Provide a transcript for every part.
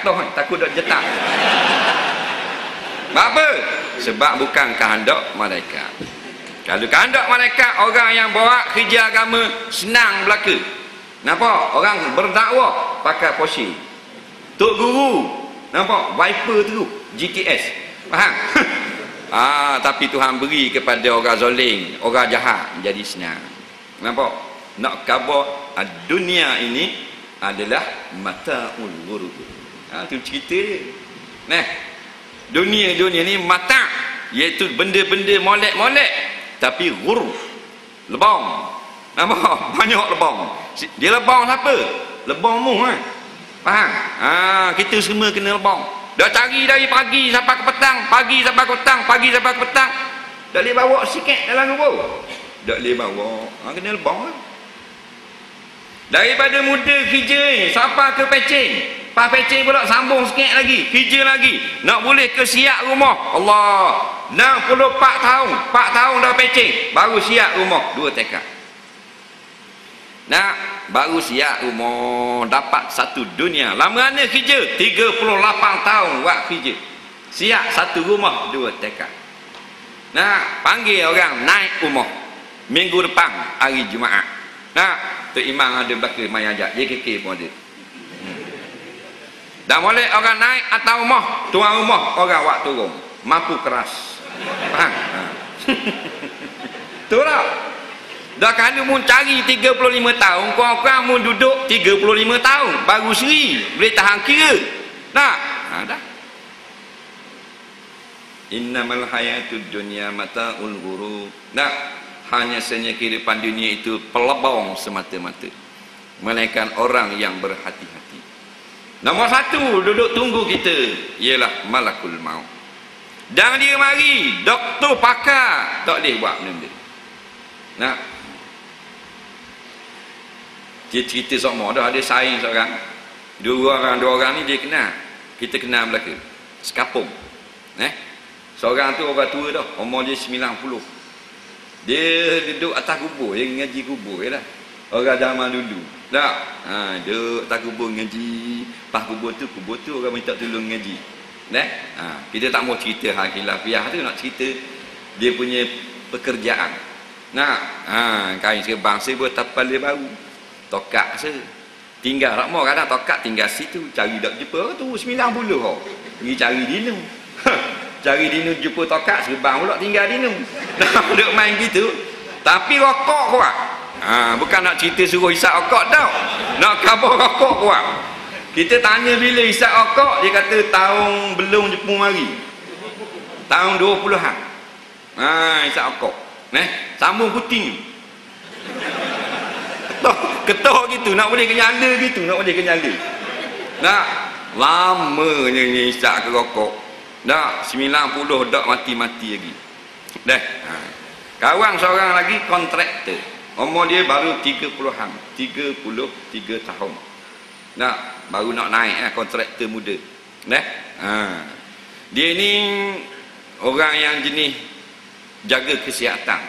jatuh, takut dak jetak. Apa? Sebab bukan kehendak malaikat. Kalau kehendak malaikat, orang yang bawa kerja agama senang belaka. Nampak? Orang berdakwah pakai posisi tok guru, nampak? Viper tu GTS, faham? Tapi Tuhan beri kepada orang zalim, orang jahat, jadi senang. Nampak? Nak khabar dunia ini adalah mata'ul ghurur. Tu cerita dia. Nah, dunia ni mata', iaitu benda-benda molek-molek, tapi ghurur, lebang. Nampak? Banyak lebang. Dia lebang siapa? Lebang mu, faham? Kita semua kena lebang. Dah cari dari pagi sampai ke petang, pagi sampai ke petang, pagi sampai ke petang. Tak boleh bawa sikit dalam kubur. Tak boleh bawa. Kena lebang lah. Daripada muda kerja ni sampai ke pecing. Pas pecing pula sambung sikit lagi, kerja lagi. Nak boleh ke siap rumah. Allah. 64 tahun. 4 tahun dah pecing, baru siap rumah. 2 tekad. Nak baru siap rumah, dapat satu dunia. Lama mana kerja? 38 tahun buat kerja. Siap satu rumah, 2 tekad. Nak panggil orang naik rumah minggu depan hari Jumaat. Nak Tok Imam ada belakang mai ajak, JKK pun ada. Dan boleh orang naik atas rumah, tuan rumah orang buat turun. Mampu keras. Faham? Tu tak? Dah kalau mu cari 35 tahun, kurang-kurang mu duduk 35 tahun baru seri boleh tahan kira. Tak? Dah. Innamal hayatud dunya mata'ul ghurur. Tak? Hanya saja kehidupan dunia itu pelebang semata-mata. Melainkan orang yang berhati-hati. Nombor 1 duduk tunggu kita ialah malakul maut. Dan dia mari, doktor pakar tak boleh buat benda. Nak dia cerita semua dah, ada saing seorang. Dua orang ni dia kenal. Kita kenal belaka. Sekapung. Seorang tu orang tua dah, umur dia 90. Dia duduk atas kubur, dia ngaji kubur je lah. Orang zaman dulu. Tak? Duduk atas kubur ngaji. Pas kubur tu orang minta tolong ngaji. Kita tak mau cerita hal khilafiyah tu, nak cerita dia punya pekerjaan. Kain sebangsa buat tapal dia baru. Tokak se. Tinggal tak mau kadang tokak tinggal situ, cari dak jumpa tu 90 oh. Pergi cari dinu. Cari dinu jumpa tokak sebang pula tinggal dinu. Nak duk main gitu. Tapi rokok kuat. Bukan nak cerita suruh hisap rokok tau. Nak khabar rokok kuat. Kita tanya bila hisap rokok, dia kata tahun belum Jepun mari. Tahun 20-an. Hisap rokok. Sambung puting. Ketok gitu, nak boleh kenyala gitu, nak boleh kenyala. Nak lamanya ni hisap ke rokok. Dak 90 dak mati-mati lagi. Dah. Kawan seorang lagi kontraktor. Umur dia baru 30-an, 33 tahun. Nak baru nak naik kontraktor muda. Dia ni orang yang jenis jaga kesihatan.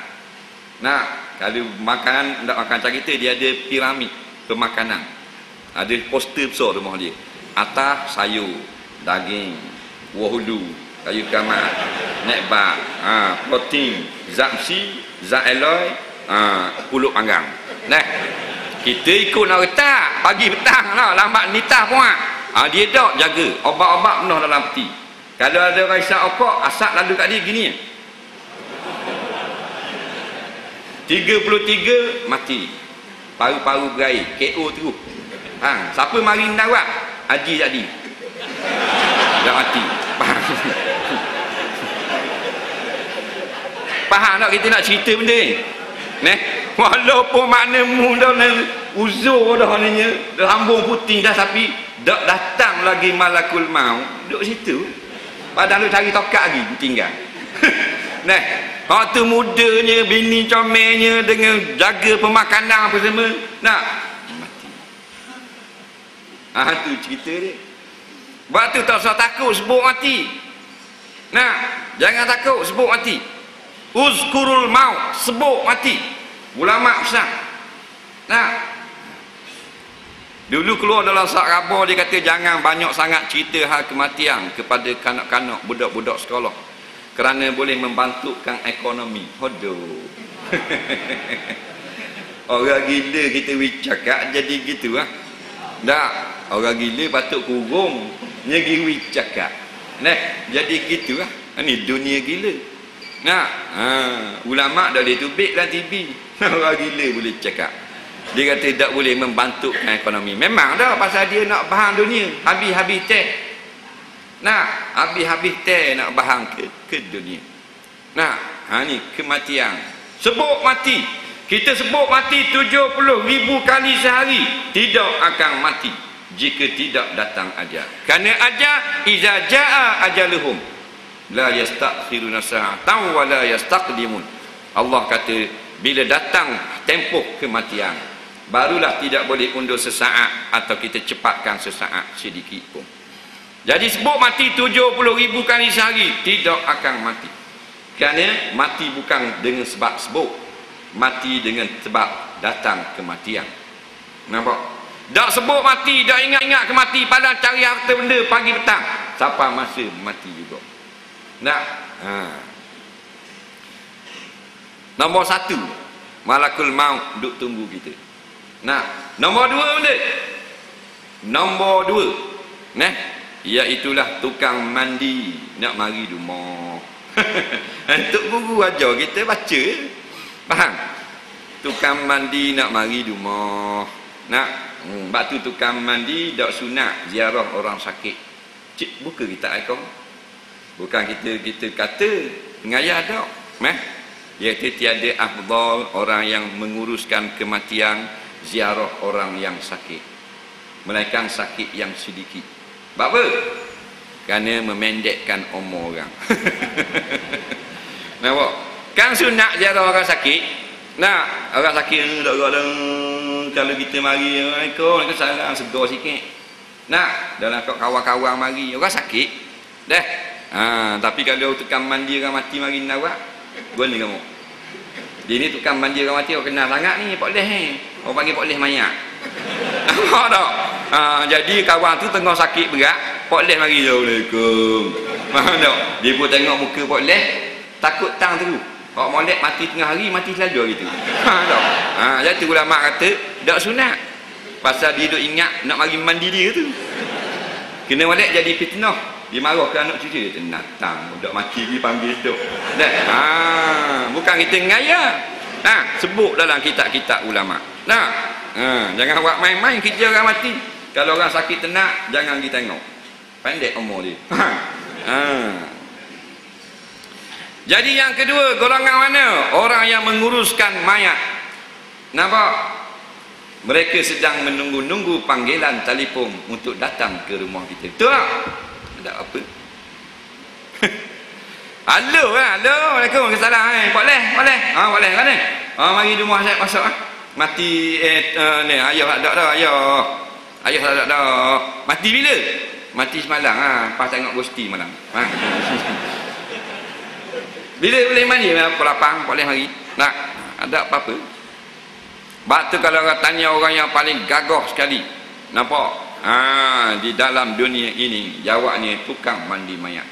Kalau makan, tak makan macam kita, dia ada piramid pemakanan. Ada poster besar rumah dia. Atas sayur, daging, wahulu, kayu kamat, nekbat, protein, zat besi, zat alloy, pulut panggang. Kita ikut nak letak pagi petang lah, lambat nitah puak. Dia tak jaga obat-obat penuh dalam peti. Kalau ada orang isap okok, asap lalu kat dia gini 33 mati, paru-paru berair, KO terus. Siapa mari nak Haji jadi dah mati. Faham tak kita nak cerita benda ni? Walaupun makna mu dah uzur dah ni, dah lambung putih dah, tapi dah datang lagi malakul maut duduk situ. Padahal lu cari tokak lagi tinggal. Waktu mudanya, bini comelnya dengan jaga pemakanan apa semua, nak mati. Tu cerita dia. Waktu tak usah takut sebut mati. Jangan takut sebut mati. Uzkurul maut, sebut mati. Ulama besar. Dulu keluar dalam sak khabar dia kata jangan banyak sangat cerita hal kematian kepada kanak-kanak, budak-budak sekolah, kerana boleh membantukan ekonomi. Hodoh. Orang gila kita cakap jadi gitu lah. Tak, orang gila patut kurung, nyegi cakap. Nah, jadi gitu lah. Ini dunia gila. Nah, ulama dah boleh tubik dalam TV. Orang gila boleh cakap. Dia kata tak boleh membantukan ekonomi. Memang dah pasal dia nak bahang dunia. Habis-habis teh. Nah, habis-habis teh nak bahang ke dunia. Nah, ni kematian. Sebut mati. Kita sebut mati 70,000 kali sehari. Tidak akan mati jika tidak datang ajal. Kerana ajal, iza jaa ajaluhum la yastakhiruna sa'atan wa la yastaqdimun. Allah kata bila datang tempoh kematian, barulah tidak boleh undur sesaat atau kita cepatkan sesaat sedikit pun. Jadi sebut mati 70,000 kali sehari, tidak akan mati. Kerana mati bukan dengan sebab sebut, mati dengan sebab datang kematian. Nampak? Tak sebut mati, tak ingat-ingat kemati, padahal cari harta benda pagi petang, sampai masa mati juga. Nak? Nombor 1, malakul maut duk tunggu kita. Nah, nombor 2 benda. Nombor 2, iaitulah tukang mandi nak mari rumah. Untuk guru ajar kita baca. Faham? Tukang mandi nak mari rumah. Nak? Sebab tu tukang mandi dak sunat ziarah orang sakit. Cik buka kita ikon. Bukan kita kata ngaya dak. Iaitu tiada afdal orang yang menguruskan kematian ziarah orang yang sakit, melainkan sakit yang sedikit. Sebab apa? Kerana memendekkan umur orang. Nampak? Kan sunat ziarah orang sakit. Nah, orang sakit kalau kita mari Assalamualaikum, salam segar sikit. Nah, dalam kawan-kawan mari orang sakit dah. Tapi kalau tukang mandi orang mati mari nawak, guna kamu. Dia ni tukang mandi orang mati, orang kenal sangat ni Pak Leh ni. Orang panggil Pak Leh mayat. Nampak tak? Jadi kawan tu tengah sakit berat, Pak Leh mari Assalamualaikum. Faham tak? Dia pun tengok muka Pak Leh, takut tang terus. Orang molek mati tengah hari, mati selalu gitu. Faham tak? Jadi ulama kata tak sunat. Pasal dia duk ingat nak mari mandi dia tu. Kena molek jadi fitnah. Dia marah ke anak cucu dia, datang budak mati dia panggil hidup. Bukan kita ngaya. Sebut dalam kitab-kitab ulama. Jangan buat main-main kerja orang mati. Kalau orang sakit tenat, jangan kita tengok. Pendek umur dia. Jadi yang kedua, golongan mana? Orang yang menguruskan mayat. Nampak? Mereka sedang menunggu-nunggu panggilan telefon untuk datang ke rumah kita. Betul tak? Ada apa? Halo, Assalamualaikum, salam. Pak Leh. Pak Leh kan ni? Mari rumah saya masuk Mati ni ayah tak dah, ayah tak dah. Mati bila? Mati semalam pas tengok Gusti malam. Bila boleh mandi? Pukul 8 boleh mari. Nak ada apa-apa? Sebab tu kalau orang tanya orang yang paling gagah sekali, nampak? Di dalam dunia ini jawabnya tukang mandi mayat.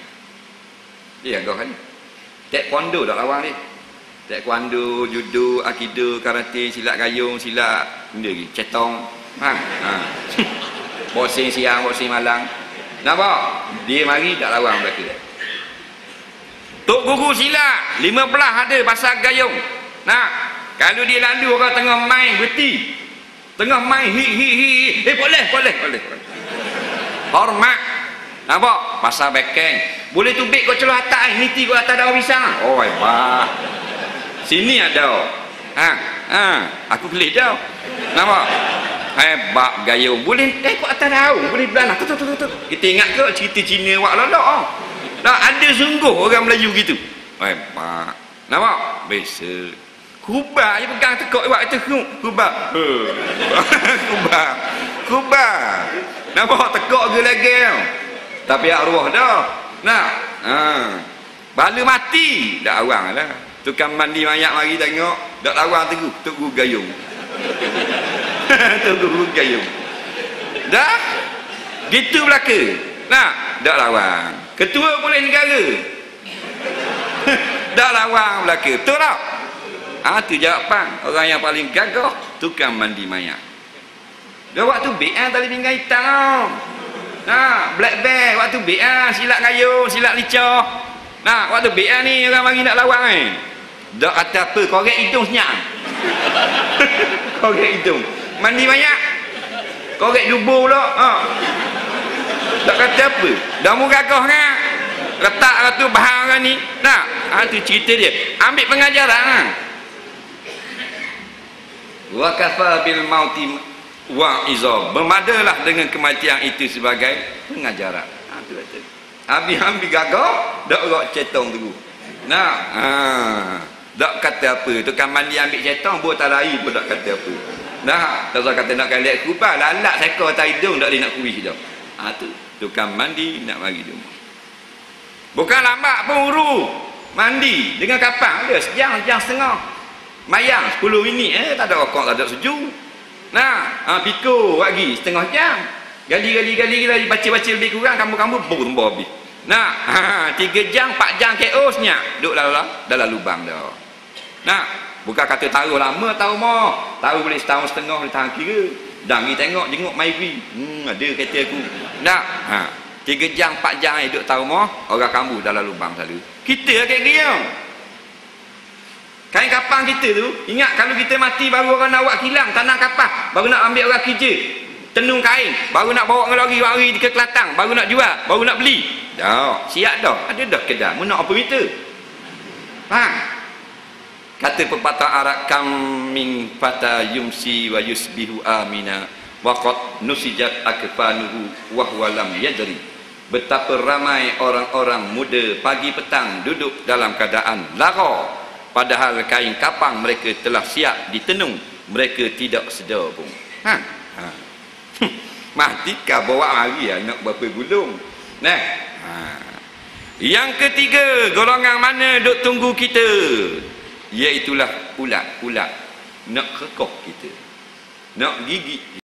Dia gagah kan? Taekwondo dah lawan dia. Taekwondo, judo, aikido, karate, silat gayung, silat benda lagi, cetong. Boxing siang, boxing malam. Nampak? Dia mari tak lawan mereka. Tok guru silat 15 ada pasal gayung. Kalau dia lalu orang tengah main berhenti, tengah main boleh. Hormat. Nampak? Pasal backhand. Boleh tubik kau celah atas, niti kau atas daun pisang. Oh hebat. Sini ada. Aku kelih dah. Nampak? Hebat gayung. Boleh kau atas daun, boleh belanah. Kita ingat ke cerita Cina wak lolok? Tak ada sungguh orang Melayu gitu. Hebat. Nampak? Biasa. Kubah je pegang tekuk buat itu kubah. Kubah. Nampak tekuk ke lagi tau. Tapi arwah dah. Bala mati dak awang lah. Tukang mandi mayat mari tengok, dak lawan teguh, tunggu gayung. Tunggu gayung. Dah gitu belaka. Nah, dak lawang. Ketua Polis Negara. Dak lawang belaka. Betul tak? Tu jawapan orang yang paling gagah, tukang mandi mayat. Dia waktu BA tali pinggang hitam. Nah, black bear waktu BA silap ngayun, silap licah. Nah, waktu BA ni orang mari nak lawang kan. Dak kata apa, korek hidung senyap. Korek hidung. Mandi mayat. Korek jubur pula. Tak kata apa. Dah mu gagah kan. Letak tu bahan orang ni. Nah, tu cerita dia. Ambil pengajaran. Wa kafa bil mauti wa'iza. Bermadalah dengan kematian itu sebagai pengajaran. Tu kata. Habis-habis gagah, dak orang cetong tu. Nah, dak kata apa. Tukang mandi ambil cetong, buat tak lari pun dak kata apa. Nah, tak kata nak kalian kubah, lalak seka atas hidung dak dia nak kuih dah. Tu tukang mandi nak mari dia. Bukan lambat pun uru. Mandi dengan kapal dia sejam setengah. Mayang 10 minit tak ada rokok, tak ada sejuk. Nah, pikul lagi setengah jam. Gali baca-baca lebih kurang kamu tembak habis. Nah, 3 jam 4 jam KO senyap duduk dalam lubang dah. Nah, bukan kata taruh lama tahu mau. Taruh boleh setahun setengah boleh tahan kira. Dah pergi tengok jenguk Mairi. Ada kereta aku. Nah, 3 jam 4 jam duduk tahu mau, orang kambuh dalam lubang selalu. Kita kayak dia. Kain kapang kita tu, ingat kalau kita mati baru orang nak buat kilang, tanah kapang, baru nak ambil orang kerja. Tenung kain, baru nak bawa lari ke Kelantan, baru nak jual, baru nak beli. Dah, siap dah. Ada dah kedai. Mu nak apa meter? Faham? Kata pepatah Arab, kam min fata yumsi wa yusbihu amina wa qad nusijat akfanuhu wa huwa lam yadri. Betapa ramai orang-orang muda pagi petang duduk dalam keadaan lara, padahal kain kapang mereka telah siap ditenung, mereka tidak sedar pun. Matikah bawa hari nak berapa gulung. Nah, yang ketiga, golongan mana duk tunggu kita? Iaitulah ulat nak kekoh kita, nak gigit